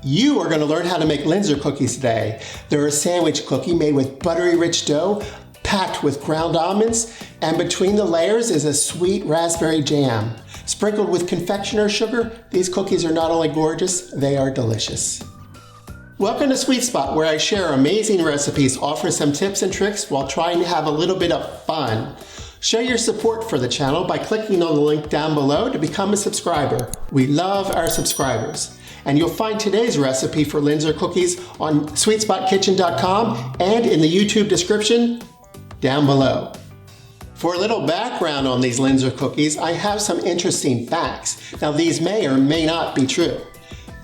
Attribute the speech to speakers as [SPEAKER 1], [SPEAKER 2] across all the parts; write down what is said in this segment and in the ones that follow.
[SPEAKER 1] You are going to learn how to make Linzer cookies today. They're a sandwich cookie made with buttery rich dough, packed with ground almonds, and between the layers is a sweet raspberry jam. Sprinkled with confectioner's sugar, these cookies are not only gorgeous, they are delicious. Welcome to Sweet Spot, where I share amazing recipes, offer some tips and tricks while trying to have a little bit of fun. Show your support for the channel by clicking on the link down below to become a subscriber. We love our subscribers. And you'll find today's recipe for Linzer cookies on sweetspotkitchen.com and in the YouTube description down below. For a little background on these Linzer cookies, I have some interesting facts. Now these may or may not be true.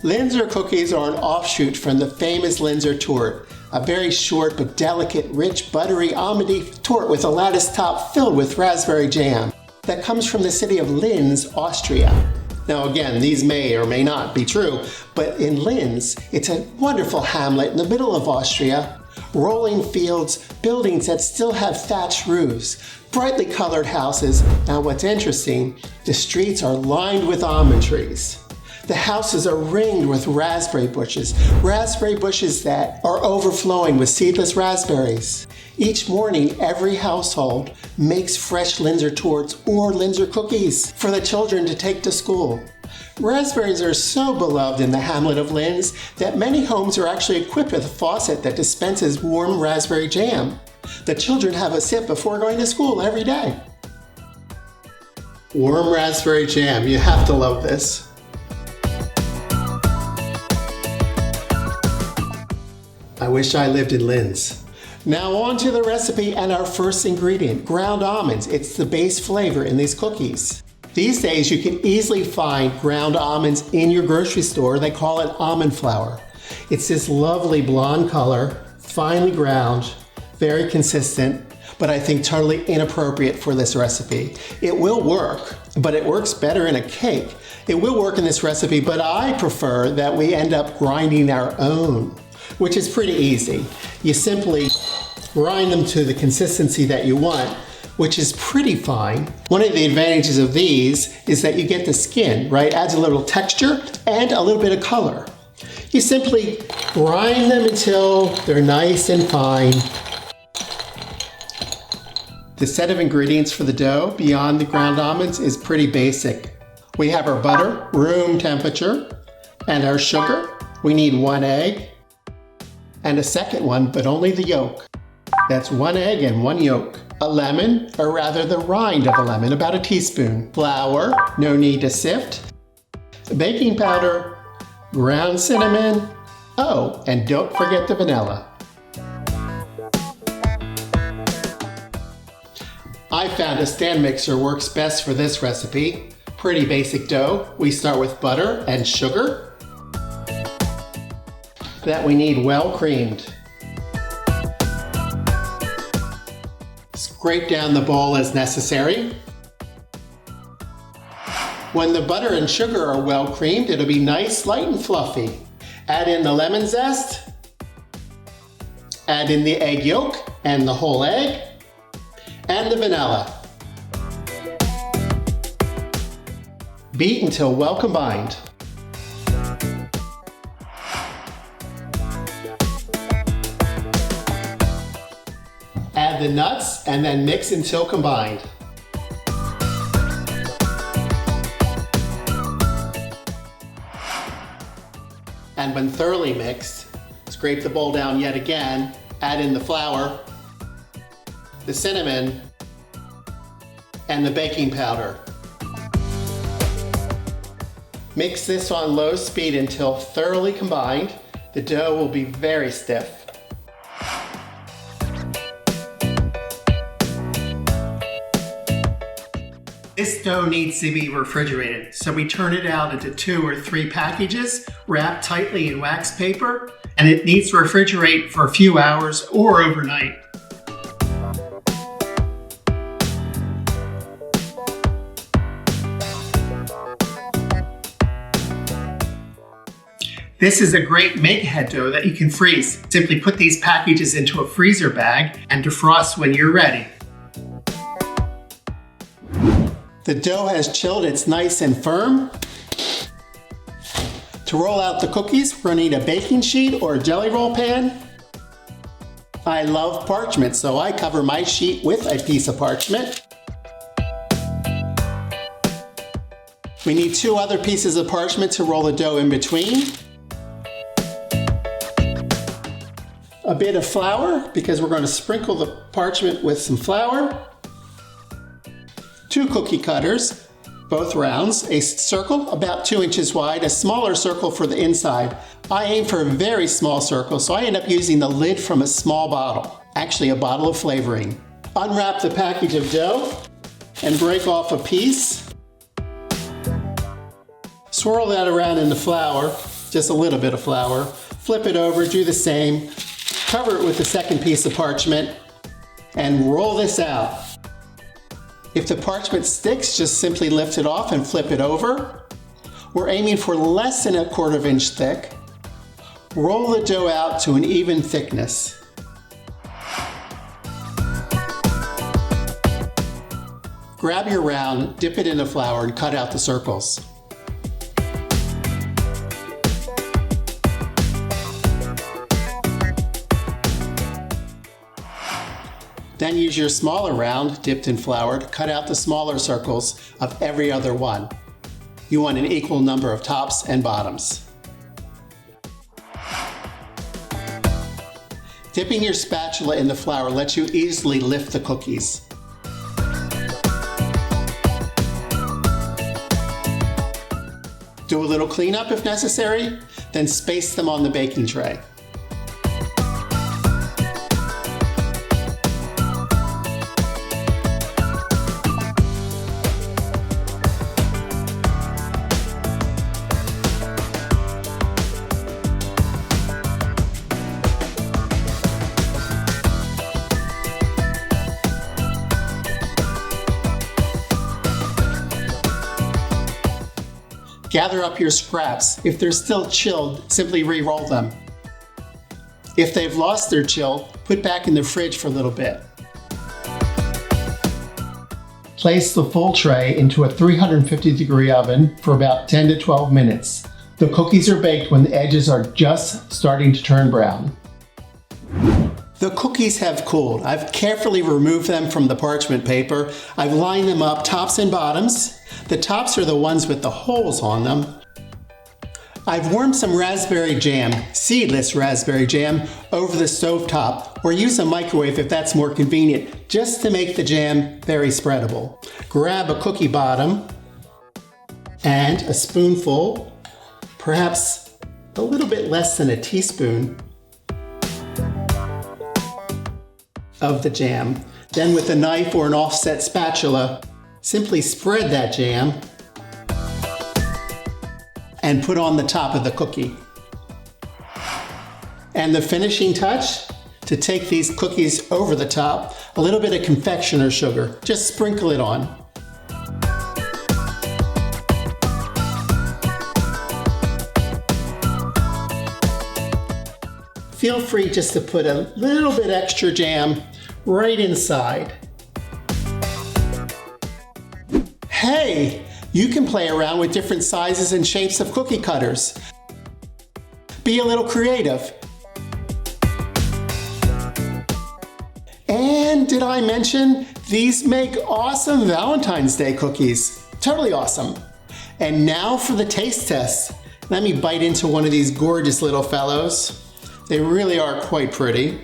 [SPEAKER 1] Linzer cookies are an offshoot from the famous Linzer torte, a very short but delicate, rich, buttery, almondy torte with a lattice top filled with raspberry jam that comes from the city of Linz, Austria. Now again, these may or may not be true, but in Linz, it's a wonderful hamlet in the middle of Austria. Rolling fields, buildings that still have thatched roofs, brightly colored houses. Now what's interesting, the streets are lined with almond trees. The houses are ringed with raspberry bushes that are overflowing with seedless raspberries. Each morning, every household makes fresh Linzer tortes or Linzer cookies for the children to take to school. Raspberries are so beloved in the hamlet of Linz that many homes are actually equipped with a faucet that dispenses warm raspberry jam. The children have a sip before going to school every day. Warm raspberry jam, you have to love this. I wish I lived in Linz. Now on to the recipe and our first ingredient, ground almonds. It's the base flavor in these cookies. These days you can easily find ground almonds in your grocery store. They call it almond flour. It's this lovely blonde color, finely ground, very consistent, but I think totally inappropriate for this recipe. It will work, but it works better in a cake. It will work in this recipe, but I prefer that we end up grinding our own, which is pretty easy. You simply grind them to the consistency that you want, which is pretty fine. One of the advantages of these is that you get the skin, right? Adds a little texture and a little bit of color. You simply grind them until they're nice and fine. The set of ingredients for the dough beyond the ground almonds is pretty basic. We have our butter, room temperature, and our sugar. We need 1 egg, and a second one, but only the yolk. That's 1 egg and 1 yolk. A lemon, or rather the rind of a lemon, about a teaspoon. Flour, no need to sift. Baking powder, ground cinnamon. Oh, and don't forget the vanilla. I found a stand mixer works best for this recipe. Pretty basic dough. We start with butter and sugar that we need well creamed. Scrape down the bowl as necessary. When the butter and sugar are well creamed, it'll be nice, light, and fluffy. Add in the lemon zest. Add in the egg yolk and the whole egg, and the vanilla. Beat until well combined. Add the nuts and then mix until combined. And when thoroughly mixed, scrape the bowl down yet again, add in the flour, the cinnamon, and the baking powder. Mix this on low speed until thoroughly combined. The dough will be very stiff. This dough needs to be refrigerated, so we turn it out into 2 or 3 packages, wrapped tightly in wax paper, and it needs to refrigerate for a few hours or overnight. This is a great make-ahead dough that you can freeze. Simply put these packages into a freezer bag and defrost when you're ready. The dough has chilled, it's nice and firm. To To roll out the cookies, we're going to need a baking sheet or a jelly roll pan. I love parchment, so I cover my sheet with a piece of parchment. We need 2 other pieces of parchment to roll the dough in between. A bit of flour, because we're going to sprinkle the parchment with some flour. 2 cookie cutters, both rounds, a circle about 2 inches wide, a smaller circle for the inside. I aim for a very small circle, so I end up using the lid from a small bottle, actually a bottle of flavoring. Unwrap the package of dough and break off a piece. Swirl that around in the flour, just a little bit of flour. Flip it over, do the same. Cover it with the second piece of parchment and roll this out. If the parchment sticks, just simply lift it off and flip it over. We're aiming for less than 1/4 inch thick. Roll the dough out to an even thickness. Grab your round, dip it in the flour, and cut out the circles. Then use your smaller round, dipped in flour, to cut out the smaller circles of every other one. You want an equal number of tops and bottoms. Dipping your spatula in the flour lets you easily lift the cookies. Do a little cleanup if necessary, then space them on the baking tray. Gather up your scraps. If they're still chilled, simply re-roll them. If they've lost their chill, put back in the fridge for a little bit. Place the full tray into a 350-degree oven for about 10 to 12 minutes. The cookies are baked when the edges are just starting to turn brown. The cookies have cooled. I've carefully removed them from the parchment paper. I've lined them up tops and bottoms. The tops are the ones with the holes on them. I've warmed some raspberry jam, seedless raspberry jam, over the stovetop, or use a microwave if that's more convenient, just to make the jam very spreadable. Grab a cookie bottom and a spoonful, perhaps a little bit less than a teaspoon, of the jam. Then with a knife or an offset spatula, simply spread that jam and put on the top of the cookie. And the finishing touch, to take these cookies over the top, a little bit of confectioner sugar. Just sprinkle it on. Feel free just to put a little bit extra jam right inside. Hey, you can play around with different sizes and shapes of cookie cutters. Be a little creative. And did I mention these make awesome Valentine's Day cookies? Totally awesome. And now for the taste test. Let me bite into one of these gorgeous little fellows. They really are quite pretty.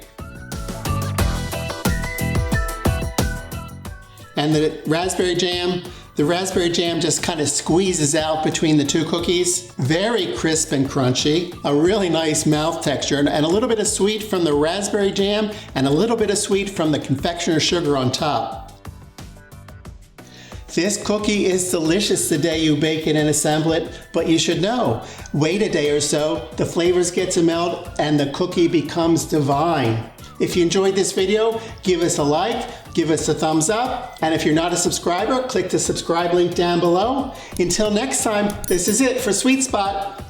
[SPEAKER 1] And the raspberry jam just kind of squeezes out between the 2 cookies. Very crisp and crunchy, a really nice mouth texture, and a little bit of sweet from the raspberry jam and a little bit of sweet from the confectioner sugar on top. This cookie is delicious the day you bake it and assemble it, but you should know, wait a day or so, the flavors get to melt and the cookie becomes divine. If you enjoyed this video, give us a like, give us a thumbs up, and if you're not a subscriber, click the subscribe link down below. Until next time, this is it for Sweet Spot.